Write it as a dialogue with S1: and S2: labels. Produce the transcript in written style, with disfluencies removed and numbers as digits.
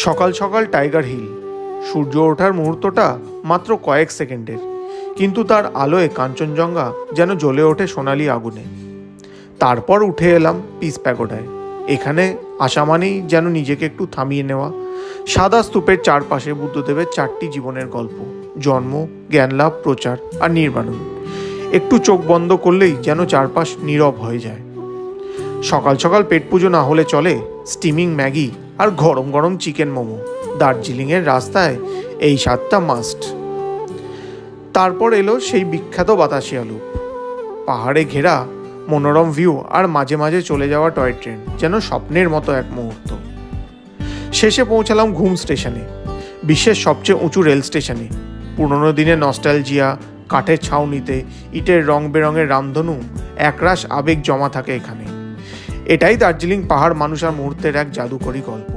S1: সকাল সকাল tiger hill, সূর্য ওঠার মুহূর্তটা মাত্র কয়েক সেকেন্ডের, কিন্তু তার আলোয় কাঞ্চনজঙ্ঘা যেন জ্বলে ওঠে সোনালি আগুনে। তারপর উঠে এলাম পিস প্যাগোডায়। এখানে আসা মানেই যেন নিজেকে একটু থামিয়ে নেওয়া। সাদা স্তূপের চারপাশে বুদ্ধদেবের 4টি জীবনের গল্প: জন্ম, জ্ঞানলাভ, প্রচার আর নির্বাণন। একটু চোখ বন্ধ করলেই যেন চারপাশ নীরব হয়ে যায়। সকাল সকাল পেট পুজো না হলে চলে। স্টিমিং ম্যাগি আর গরম গরম চিকেন মোমো, দার্জিলিংয়ের রাস্তায় এই স্বাদটা মাস্ট। তারপর এলো সেই বিখ্যাত বাতাসিয়া লুপ, পাহাড়ে ঘেরা মনোরম ভিউ আর মাঝে মাঝে চলে যাওয়া টয় ট্রেন, যেন স্বপ্নের মতো এক মুহূর্ত। শেষে পৌঁছালাম ঘুম স্টেশনে, বিশ্বের সবচেয়ে উঁচু রেল স্টেশনে। পুরনো দিনের নস্টালজিয়া, কাঠের ছাউনিতে ইটের রং বেরঙের রামধনু, একরাশ আবেগ জমা থাকে এখানে। এটাই দার্জিলিং পাহাড় মানুষ আর মুহূর্তের এক জাদুকরী গল্প।